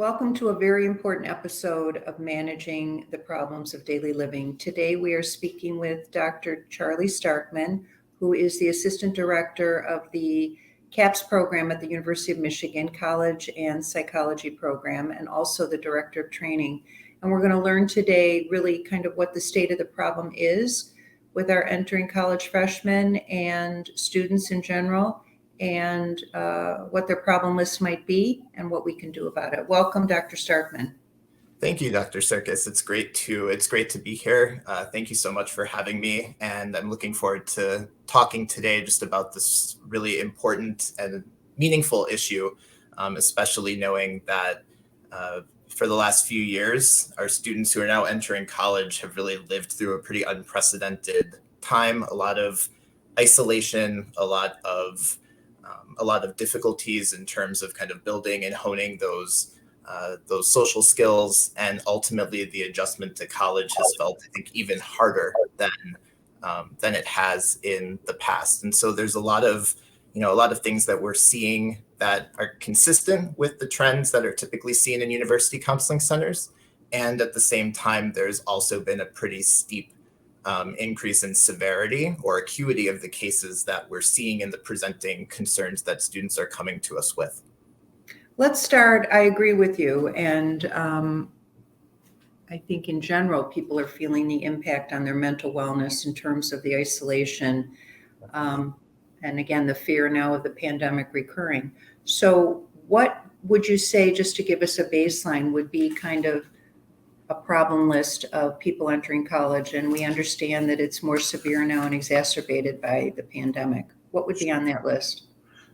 Welcome to a very important episode of Managing the Problems of Daily Living. Today we are speaking with Dr. Charlie Starkman, who is the Assistant Director of the CAPS program at the University of Michigan College and Psychology program, and also the Director of Training. And we're going to learn today really kind of what the state of the problem is with our entering college freshmen and students in general, and what their problem list might be and what we can do about it. Welcome, Dr. Starkman. Thank you, Dr. Circus. It's great to be here. Thank you so much for having me, and I'm looking forward to talking today just about this really important and meaningful issue, especially knowing that for the last few years, our students who are now entering college have really lived through a pretty unprecedented time. A lot of isolation, a lot of difficulties in terms of kind of building and honing those social skills, and ultimately the adjustment to college has felt, I think, even harder than it has in the past. And so there's a lot of things that we're seeing that are consistent with the trends that are typically seen in university counseling centers, and at the same time, there's also been a pretty steep increase in severity or acuity of the cases that we're seeing in the presenting concerns that students are coming to us with. Let's start. I agree with you. And I think in general, people are feeling the impact on their mental wellness in terms of the isolation. And again, the fear now of the pandemic recurring. So what would you say, just to give us a baseline, would be kind of a problem list of people entering college? And we understand that it's more severe now and exacerbated by the pandemic. What would be on that list?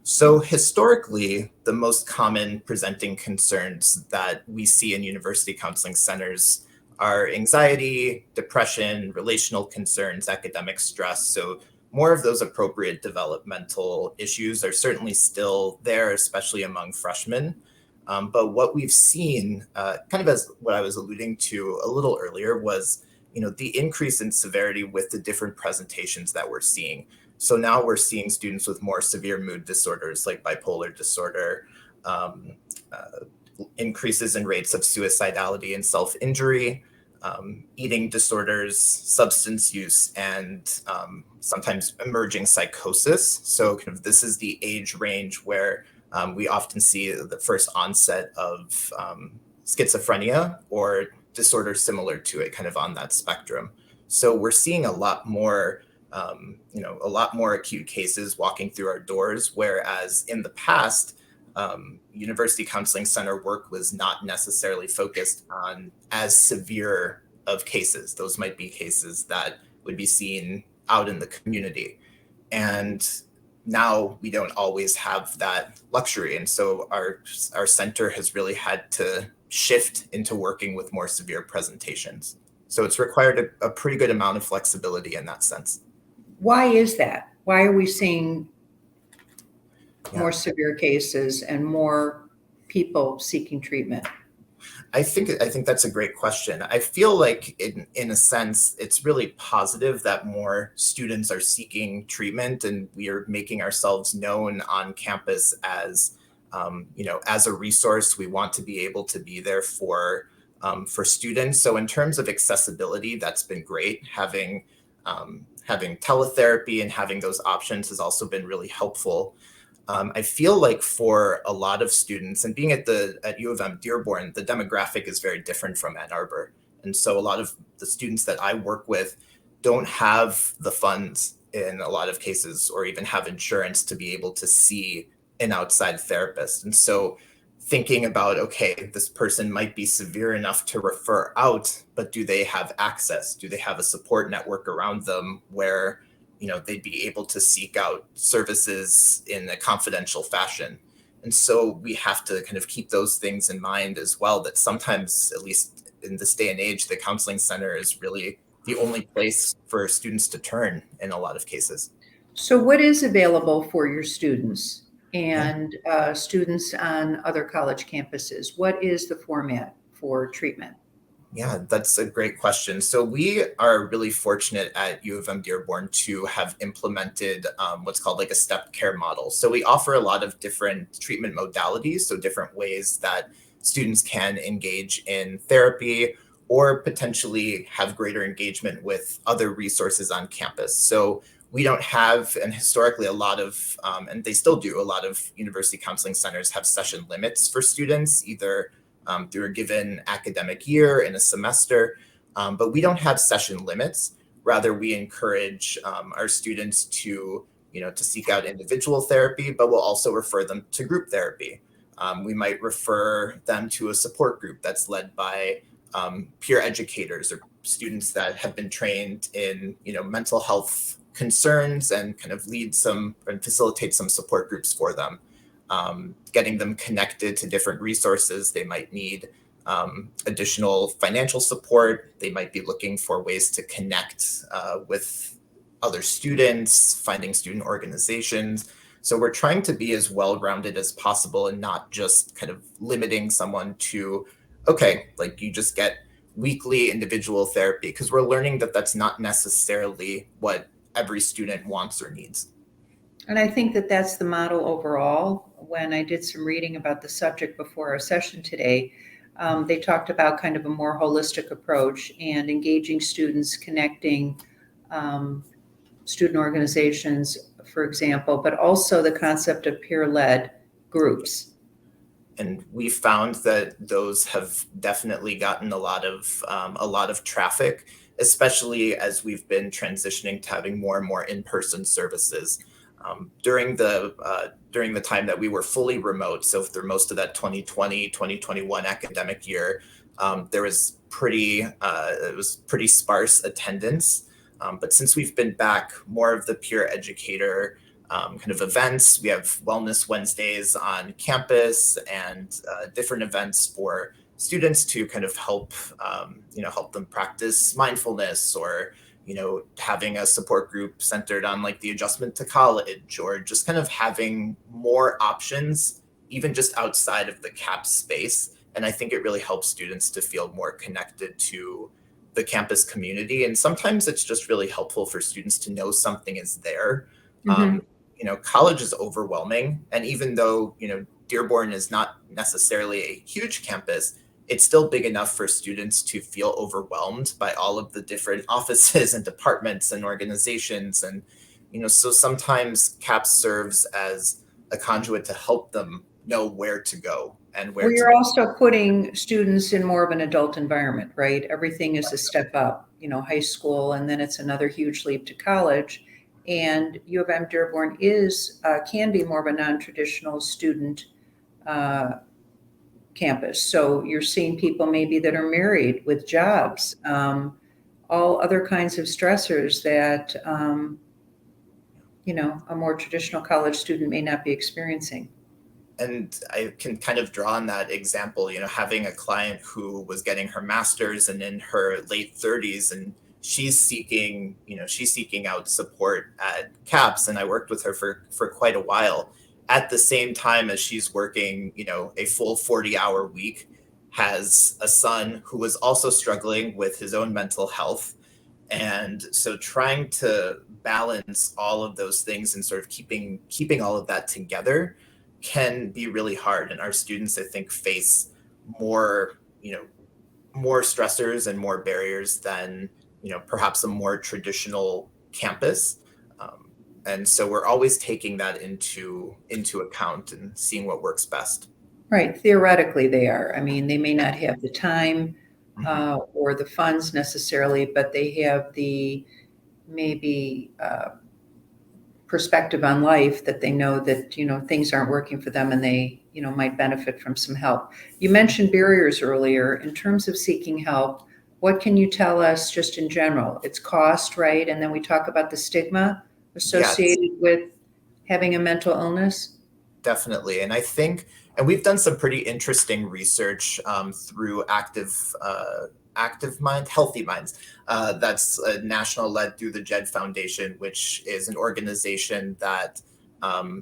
So historically, the most common presenting concerns that we see in university counseling centers are anxiety, depression, relational concerns, academic stress. So more of those appropriate developmental issues are certainly still there, especially among freshmen. But what we've seen, kind of as what I was alluding to a little earlier, was the increase in severity with the different presentations that we're seeing. So now we're seeing students with more severe mood disorders like bipolar disorder, increases in rates of suicidality and self-injury, eating disorders, substance use, and sometimes emerging psychosis. So kind of this is the age range where we often see the first onset of schizophrenia or disorders similar to it, kind of on that spectrum. So we're seeing a lot more acute cases walking through our doors, whereas in the past, university counseling center work was not necessarily focused on as severe of cases. Those might be cases that would be seen out in the community. And now we don't always have that luxury. And so our center has really had to shift into working with more severe presentations. So it's required a pretty good amount of flexibility in that sense. Why is that? Why are we seeing more severe cases and more people seeking treatment? I think that's a great question. I feel like in a sense, it's really positive that more students are seeking treatment, and we are making ourselves known on campus as a resource. We want to be able to be there for students. So in terms of accessibility, that's been great. Having teletherapy and having those options has also been really helpful. I feel like for a lot of students, and being at U of M Dearborn, the demographic is very different from Ann Arbor. And so a lot of the students that I work with don't have the funds in a lot of cases, or even have insurance to be able to see an outside therapist. And so thinking about, okay, this person might be severe enough to refer out, but do they have access? Do they have a support network around them where they'd be able to seek out services in a confidential fashion? And so we have to kind of keep those things in mind as well, that sometimes, at least in this day and age, the counseling center is really the only place for students to turn in a lot of cases. So what is available for your students and students on other college campuses? What is the format for treatment? Yeah, that's a great question. So we are really fortunate at U of M Dearborn to have implemented what's called like a stepped care model. So we offer a lot of different treatment modalities, so different ways that students can engage in therapy or potentially have greater engagement with other resources on campus. So we don't have, and historically a lot of, and they still do, a lot of university counseling centers have session limits for students, either through a given academic year in a semester, but we don't have session limits. Rather, we encourage our students to, to seek out individual therapy, but we'll also refer them to group therapy. We might refer them to a support group that's led by peer educators or students that have been trained in, mental health concerns and kind of lead some and facilitate some support groups for them, getting them connected to different resources. They might need additional financial support. They might be looking for ways to connect with other students, finding student organizations. So we're trying to be as well-rounded as possible and not just kind of limiting someone to, okay, like you just get weekly individual therapy, because we're learning that that's not necessarily what every student wants or needs. And I think that that's the model overall. When I did some reading about the subject before our session today, they talked about kind of a more holistic approach and engaging students, connecting student organizations, for example, but also the concept of peer-led groups. And we found that those have definitely gotten a lot of traffic, especially as we've been transitioning to having more and more in-person services. During the time that we were fully remote, so through most of that 2020, 2021 academic year, it was pretty sparse attendance. But since we've been back, more of the peer educator kind of events. We have Wellness Wednesdays on campus and different events for students to kind of help them practice mindfulness, or having a support group centered on like the adjustment to college, or just kind of having more options, even just outside of the CAP space. And I think it really helps students to feel more connected to the campus community. And sometimes it's just really helpful for students to know something is there. Mm-hmm. College is overwhelming. And even though, Dearborn is not necessarily a huge campus, it's still big enough for students to feel overwhelmed by all of the different offices and departments and organizations. And, so sometimes CAP serves as a conduit to help them know where to go and where Well, you're also putting students in more of an adult environment, right? Everything is a step up, high school, and then it's another huge leap to college. And U of M Dearborn can be more of a non-traditional student campus. So you're seeing people maybe that are married with jobs, all other kinds of stressors that, a more traditional college student may not be experiencing. And I can kind of draw on that example, having a client who was getting her master's and in her late 30s, and she's seeking out support at CAPS. And I worked with her for quite a while. At the same time as she's working, a full 40-hour week, has a son who was also struggling with his own mental health. And so trying to balance all of those things and sort of keeping all of that together can be really hard. And our students, I think, face more stressors and more barriers than, perhaps a more traditional campus. And so we're always taking that into account and seeing what works best. Right. Theoretically, they are. I mean, they may not have the time or the funds necessarily, but they have the maybe perspective on life that they know that, things aren't working for them and they, might benefit from some help. You mentioned barriers earlier. In terms of seeking help, what can you tell us just in general? It's cost, right? And then we talk about the stigma associated with having a mental illness. Definitely. And I think, and we've done some pretty interesting research through Active Mind, Healthy Minds. That's a national led through the JED Foundation, which is an organization that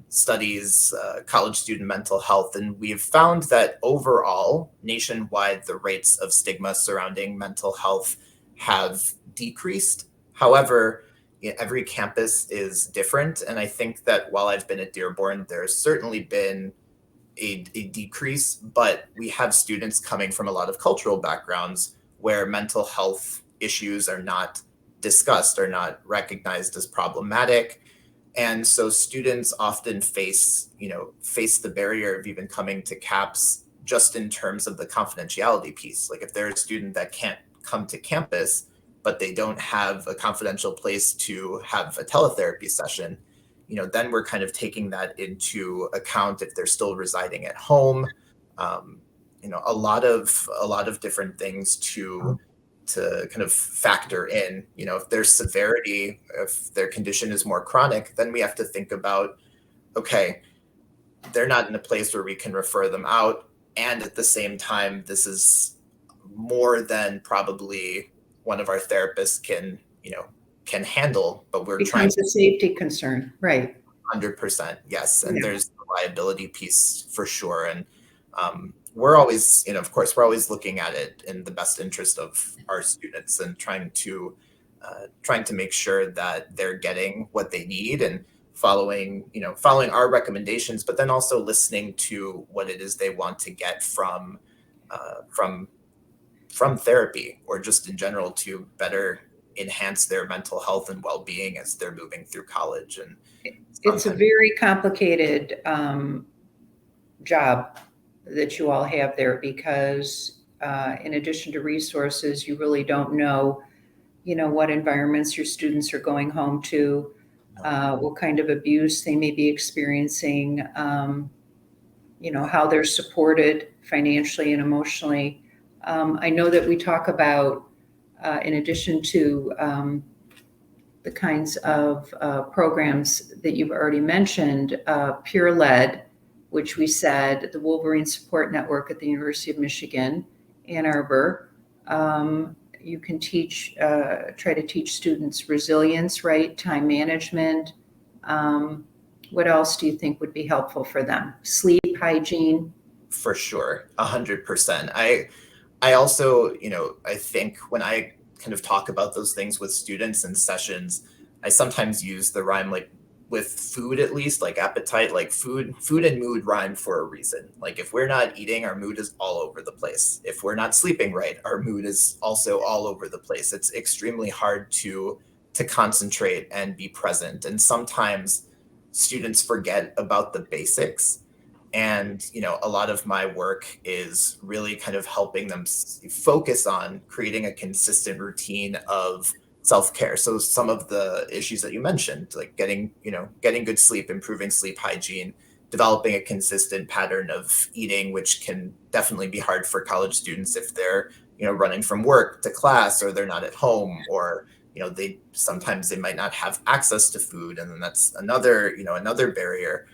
studies college student mental health. And we have found that overall, nationwide, the rates of stigma surrounding mental health have decreased. However, every campus is different. And I think that while I've been at Dearborn, there's certainly been a decrease, but we have students coming from a lot of cultural backgrounds where mental health issues are not discussed, are not recognized as problematic. And so students often face the barrier of even coming to CAPS just in terms of the confidentiality piece. Like if they're a student that can't come to campus, but they don't have a confidential place to have a teletherapy session, then we're kind of taking that into account if they're still residing at home. A lot of different things to kind of factor in. If there's severity, if their condition is more chronic, then we have to think about, okay, they're not in a place where we can refer them out, and at the same time, this is more than probably one of our therapists can handle, but we're trying Becomes a safety concern, right? 100%, yes. And Yeah. there's the liability piece for sure. And we're always, of course, we're always looking at it in the best interest of our students and trying to make sure that they're getting what they need and following our recommendations, but then also listening to what it is they want to get from therapy, or just in general to better enhance their mental health and well-being as they're moving through college. And It's a very complicated job that you all have there, because in addition to resources, you really don't know, what environments your students are going home to, what kind of abuse they may be experiencing, how they're supported financially and emotionally. I know that we talk about, in addition to the kinds of programs that you've already mentioned, Peer Led, which we said, the Wolverine Support Network at the University of Michigan, Ann Arbor. You can try to teach students resilience, right? Time management. What else do you think would be helpful for them? Sleep hygiene. For sure, 100%. I also, I think when I kind of talk about those things with students in sessions, I sometimes use the rhyme, like with food, at least, like appetite, like food and mood rhyme for a reason. Like if we're not eating, our mood is all over the place. If we're not sleeping right, our mood is also all over the place. It's extremely hard to concentrate and be present. And sometimes students forget about the basics. And, a lot of my work is really kind of helping them focus on creating a consistent routine of self-care. So some of the issues that you mentioned, like getting good sleep, improving sleep hygiene, developing a consistent pattern of eating, which can definitely be hard for college students if they're, running from work to class, or they're not at home, or, they might not have access to food. And then that's another barrier.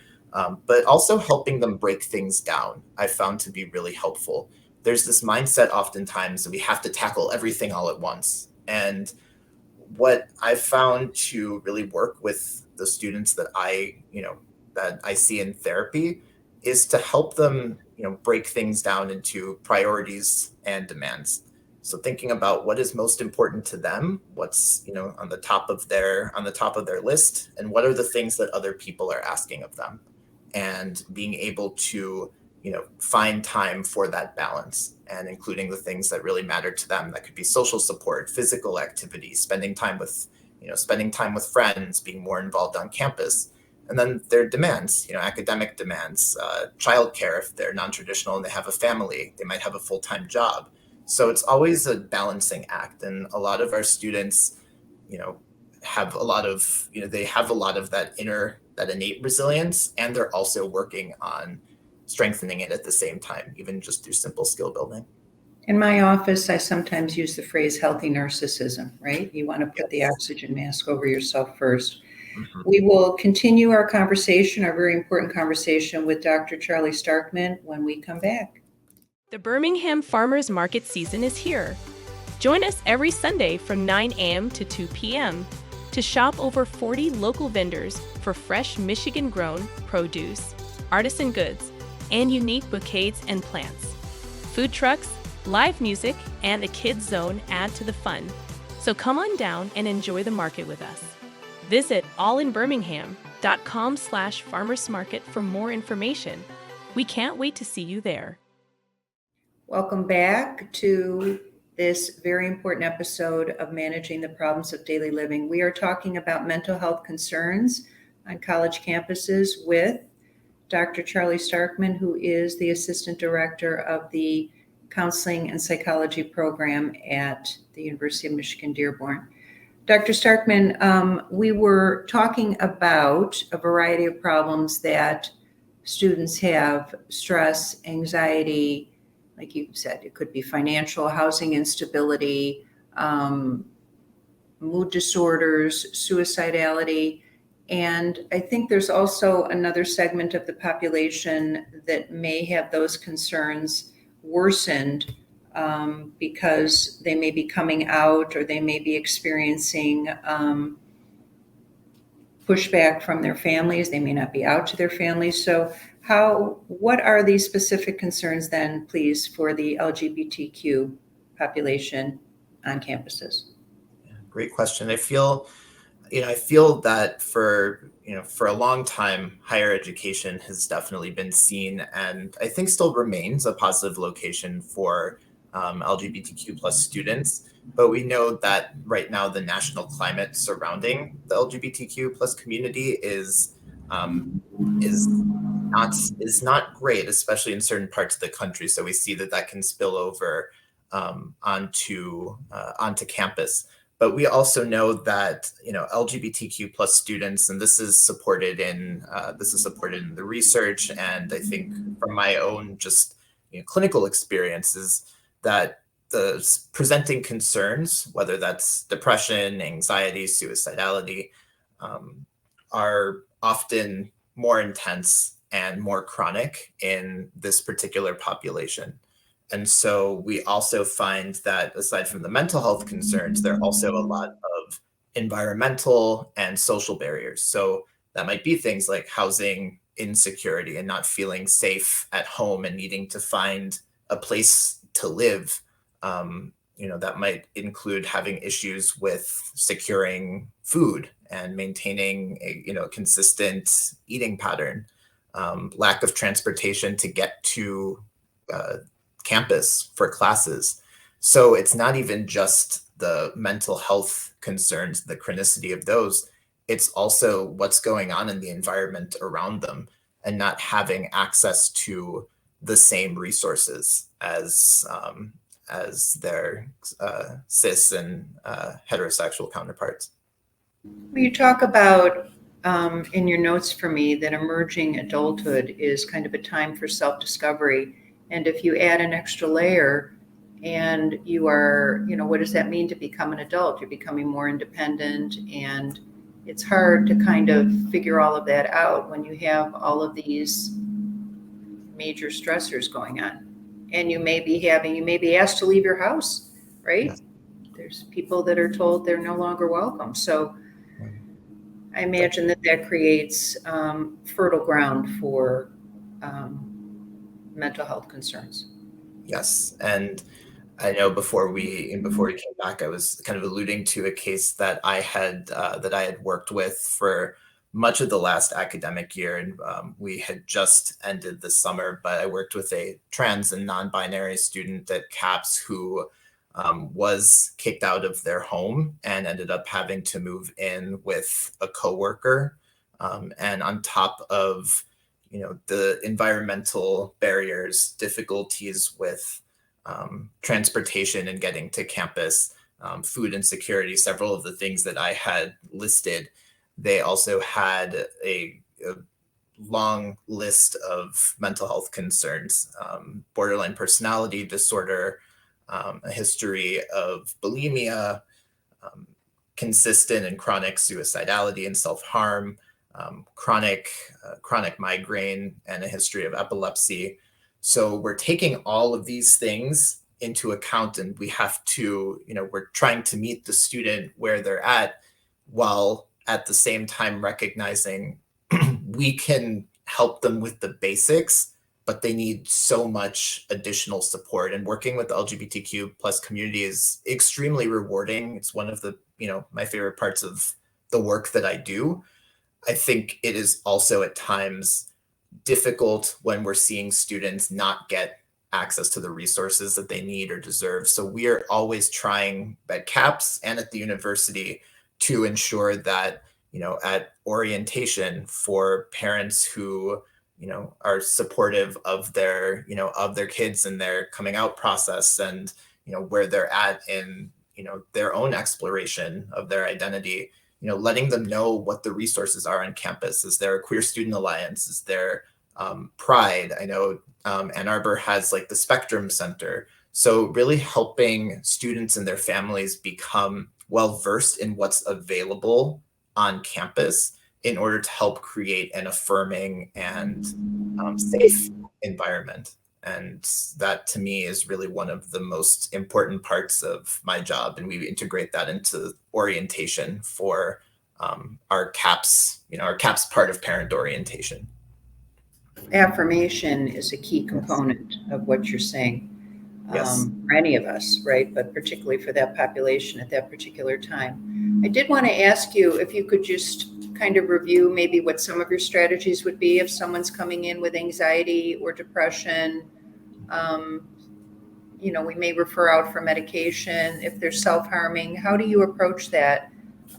But also helping them break things down, I found to be really helpful. There's this mindset oftentimes that we have to tackle everything all at once. And what I found to really work with the students that I see in therapy is to help them, break things down into priorities and demands. So thinking about what is most important to them, what's, on the top of their list, and what are the things that other people are asking of them, and being able to, find time for that balance, and including the things that really matter to them. That could be social support, physical activity, spending time with friends, being more involved on campus. And then their demands, academic demands, childcare, if they're non-traditional and they have a family, they might have a full-time job. So it's always a balancing act. And a lot of our students, have a lot of that innate resilience, and they're also working on strengthening it at the same time, even just through simple skill building. In my office, I sometimes use the phrase healthy narcissism, right? You want to put the oxygen mask over yourself first. Mm-hmm. We will continue our very important conversation with Dr. Charlie Starkman when we come back. The Birmingham Farmers Market season is here. Join us every Sunday from 9 a.m. to 2 p.m. to shop over 40 local vendors for fresh Michigan-grown produce, artisan goods, and unique bouquets and plants. Food trucks, live music, and a kids zone add to the fun. So come on down and enjoy the market with us. Visit allinbirmingham.com/farmersmarket for more information. We can't wait to see you there. Welcome back to this very important episode of Managing the Problems of Daily Living. We are talking about mental health concerns on college campuses with Dr. Charlie Starkman, who is the Assistant Director of the Counseling and Psychology Program at the University of Michigan Dearborn. Dr. Starkman, we were talking about a variety of problems that students have: stress, anxiety, like you said, it could be financial, housing instability, mood disorders, suicidality. And I think there's also another segment of the population that may have those concerns worsened because they may be coming out, or they may be experiencing pushback from their families. They may not be out to their families. So what are these specific concerns then, please, for the LGBTQ population on campuses? Great question. I feel that for a long time, higher education has definitely been seen, and I think still remains, a positive location for LGBTQ plus students. But we know that right now the national climate surrounding the LGBTQ plus community is not great, especially in certain parts of the country. So we see that can spill over onto campus. But we also know that LGBTQ plus students, and this is supported in the research, and I think from my own just clinical experiences, that the presenting concerns, whether that's depression, anxiety, suicidality, are often more intense and more chronic in this particular population. And so we also find that aside from the mental health concerns, there are also a lot of environmental and social barriers. So that might be things like housing insecurity and not feeling safe at home and needing to find a place to live. That might include having issues with securing food and maintaining a consistent eating pattern, lack of transportation to get to campus for classes. So it's not even just the mental health concerns, the chronicity of those, it's also what's going on in the environment around them and not having access to the same resources as their cis and heterosexual counterparts. You talk about in your notes for me that emerging adulthood is kind of a time for self-discovery. And if you add an extra layer and you are, what does that mean to become an adult? You're becoming more independent, and it's hard to kind of figure all of that out when you have all of these major stressors going on. And you may be asked to leave your house, right? Yes. There's people that are told they're no longer welcome. So I imagine that creates fertile ground for mental health concerns. Yes. And I know before we came back, I was kind of alluding to a case that I had worked with for much of the last academic year, and we had just ended the summer, but I worked with a trans and non-binary student at CAPS who was kicked out of their home and ended up having to move in with a coworker. And on top of, the environmental barriers, difficulties with transportation and getting to campus, food insecurity, several of the things that I had listed, they also had a long list of mental health concerns, borderline personality disorder, a history of bulimia, consistent and chronic suicidality and self-harm, chronic migraine, and a history of epilepsy. So we're taking all of these things into account, and we have to, we're trying to meet the student where they're at, while at the same time recognizing we can help them with the basics, but they need so much additional support. And working with the LGBTQ plus community is extremely rewarding. It's one of the, my favorite parts of the work that I do. I think it is also at times difficult when we're seeing students not get access to the resources that they need or deserve. So we are always trying at CAPS and at the university to ensure that, at orientation for parents who, are supportive of their, of their kids and their coming out process and, where they're at in, their own exploration of their identity, letting them know what the resources are on campus. Is there a Queer Student Alliance? Is there Pride? I know Ann Arbor has like the Spectrum Center. So really helping students and their families become well-versed in what's available on campus in order to help create an affirming and safe environment. And that to me is really one of the most important parts of my job. And we integrate that into orientation for our CAPS, our CAPS part of parent orientation. Affirmation is a key component of what you're saying. Yes. For any of us, right? But particularly for that population at that particular time. I did want to ask you if you could just kind of review maybe what some of your strategies would be if someone's coming in with anxiety or depression. We may refer out for medication. If they're self-harming, how do you approach that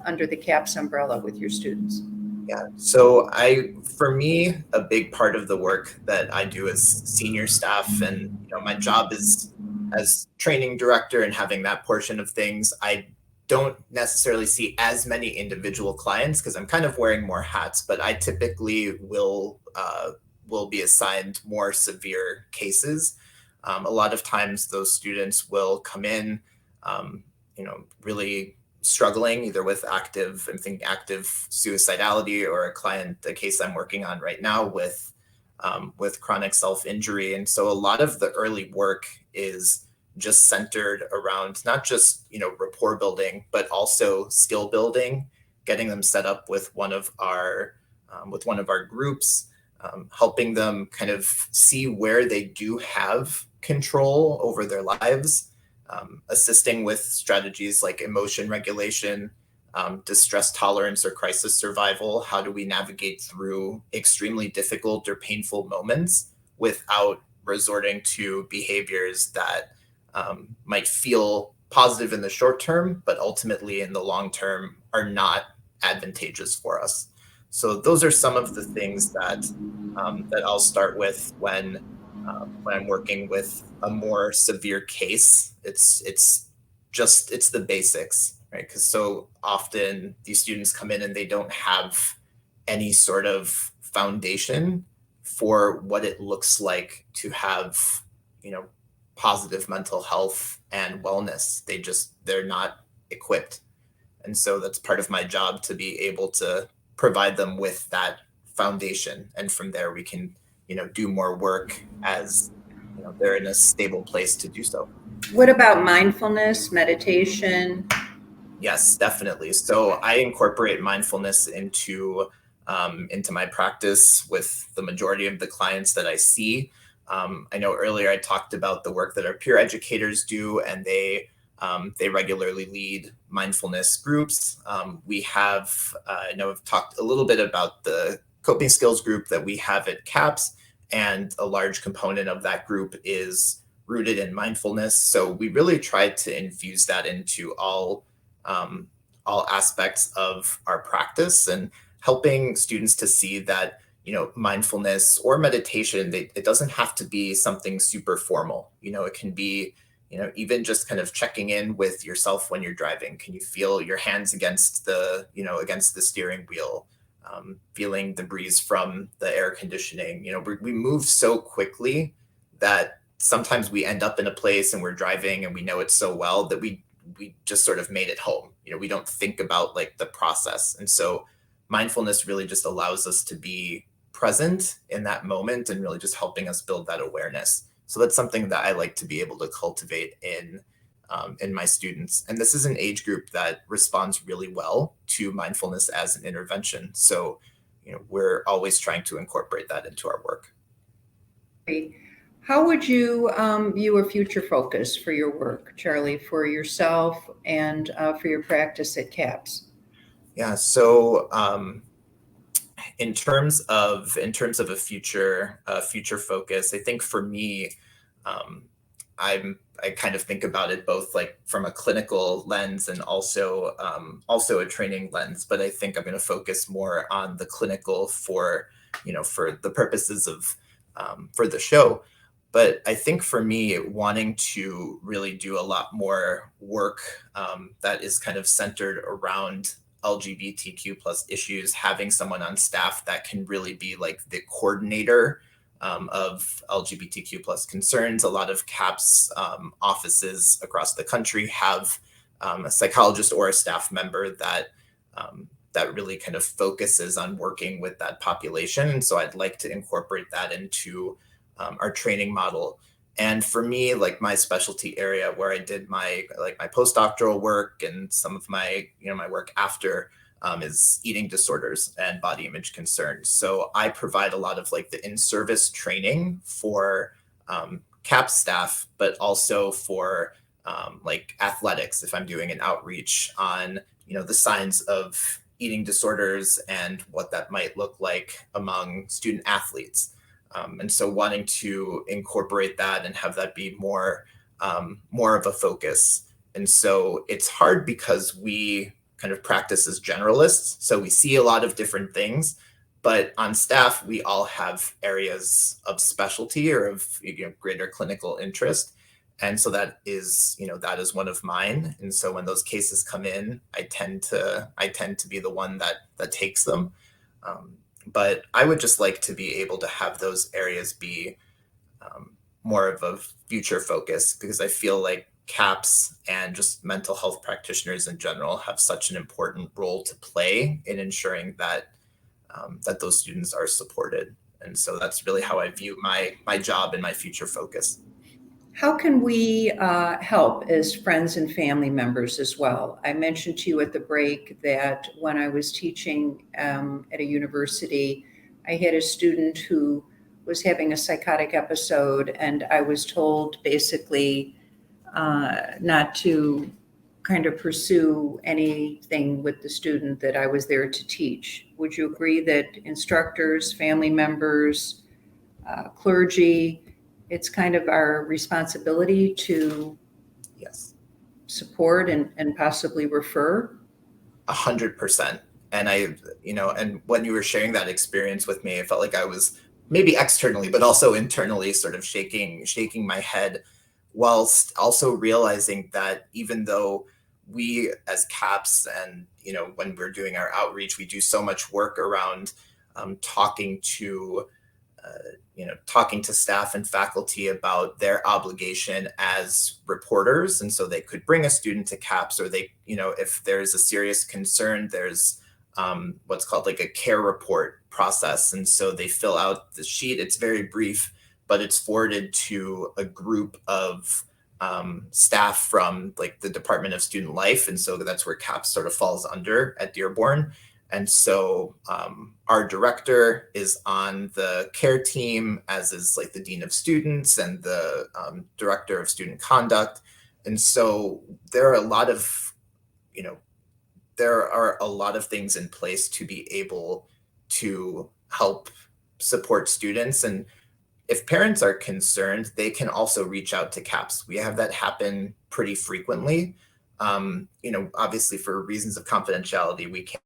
under the CAPS umbrella with your students? Yeah. So for me, a big part of the work that I do as senior staff and, my job is as training director and having that portion of things, I don't necessarily see as many individual clients because I'm kind of wearing more hats, but I typically will be assigned more severe cases. A lot of times those students will come in, really struggling either with active suicidality, or a case I'm working on right now with chronic self-injury. And so a lot of the early work is just centered around not just, rapport building, but also skill building, getting them set up with one of our groups, helping them kind of see where they do have control over their lives, assisting with strategies like emotion regulation, distress tolerance, or crisis survival. How do we navigate through extremely difficult or painful moments without resorting to behaviors that might feel positive in the short term, but ultimately in the long term are not advantageous for us? So those are some of the things that I'll start with when I'm working with a more severe case. It's the basics, right? Because so often these students come in and they don't have any sort of foundation for what it looks like to have, positive mental health and wellness. They're not equipped. And so that's part of my job, to be able to provide them with that foundation. And from there we can, do more work as, they're in a stable place to do so. What about mindfulness, meditation? Yes, definitely. So I incorporate mindfulness into my practice with the majority of the clients that I see. I know earlier I talked about the work that our peer educators do, and they regularly lead mindfulness groups. I know I've talked a little bit about the coping skills group that we have at CAPS, and a large component of that group is rooted in mindfulness. So we really tried to infuse that into all aspects of our practice, and helping students to see that, mindfulness or meditation, it doesn't have to be something super formal. It can be, even just kind of checking in with yourself when you're driving. Can you feel your hands against the steering wheel? Feeling the breeze from the air conditioning. We move so quickly that sometimes we end up in a place and we're driving and we know it so well that we just sort of made it home. We don't think about like the process. And so mindfulness really just allows us to be present in that moment, and really just helping us build that awareness. So that's something that I like to be able to cultivate in my students. And this is an age group that responds really well to mindfulness as an intervention. So, we're always trying to incorporate that into our work. How would you view a future focus for your work, Charlie, for yourself and for your practice at CAPS? Yeah, so in terms of a future focus, I think for me, um, I kind of think about it both like from a clinical lens and also a training lens. But I think I'm going to focus more on the clinical for the purposes of for the show. But I think for me, wanting to really do a lot more work that is kind of centered around LGBTQ plus issues, having someone on staff that can really be like the coordinator of LGBTQ plus concerns. A lot of CAPS offices across the country have a psychologist or a staff member that really kind of focuses on working with that population. And so I'd like to incorporate that into our training model. And for me, like my specialty area where I did my postdoctoral work and some of my my work after is eating disorders and body image concerns. So I provide a lot of like the in-service training for CAPS staff, but also for like athletics if I'm doing an outreach on the signs of eating disorders and what that might look like among student athletes. And so wanting to incorporate that and have that be more of a focus. And so it's hard because we kind of practice as generalists. So we see a lot of different things, but on staff, we all have areas of specialty or of greater clinical interest. And so that is one of mine. And so when those cases come in, I tend to be the one that takes them. But I would just like to be able to have those areas be more of a future focus, because I feel like CAPS and just mental health practitioners in general have such an important role to play in ensuring that those students are supported. And so that's really how I view my job and my future focus. How can we help as friends and family members as well? I mentioned to you at the break that when I was teaching at a university, I had a student who was having a psychotic episode, and I was told basically not to kind of pursue anything with the student that I was there to teach. Would you agree that instructors, family members, clergy, it's kind of our responsibility to Yes, support and possibly refer? 100%. And and when you were sharing that experience with me, I felt like I was maybe externally, but also internally sort of shaking my head, whilst also realizing that even though we as CAPS and, when we're doing our outreach, we do so much work around talking to staff and faculty about their obligation as reporters. And so they could bring a student to CAPS, or they, if there's a serious concern, there's what's called like a care report process. And so they fill out the sheet. It's very brief, but it's forwarded to a group of staff from like the Department of Student Life. And so that's where CAPS sort of falls under at Dearborn. And so our director is on the care team, as is like the dean of students and the director of student conduct. And so there are a lot of things in place to be able to help support students. And if parents are concerned, they can also reach out to CAPS. We have that happen pretty frequently. Obviously for reasons of confidentiality, we can't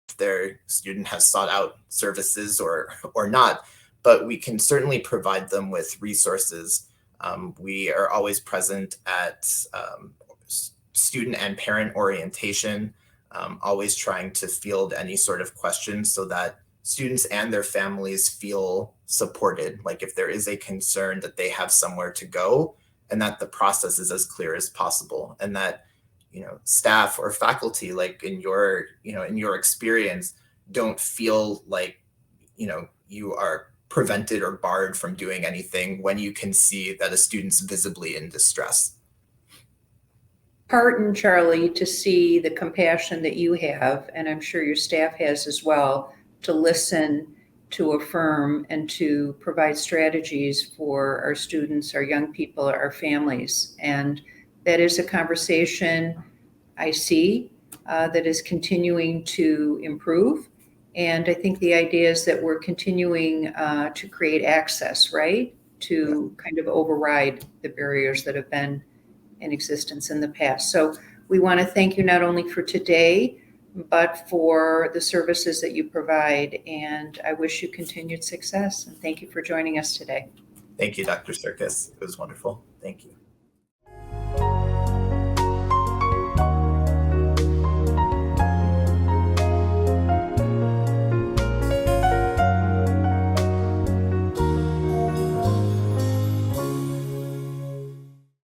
if their student has sought out services or not, but we can certainly provide them with resources. We are always present at student and parent orientation, always trying to field any sort of questions so that students and their families feel supported. Like if there is a concern, that they have somewhere to go and that the process is as clear as possible, and that staff or faculty, like in your experience, don't feel like you are prevented or barred from doing anything when you can see that a student's visibly in distress. Heartened, Charlie, to see the compassion that you have, and I'm sure your staff has as well, to listen, to affirm, and to provide strategies for our students, our young people, our families. And that is a conversation I see that is continuing to improve. And I think the idea is that we're continuing to create access, right? To kind of override the barriers that have been in existence in the past. So we want to thank you not only for today, but for the services that you provide. And I wish you continued success. And thank you for joining us today. Thank you, Dr. Circus. It was wonderful. Thank you.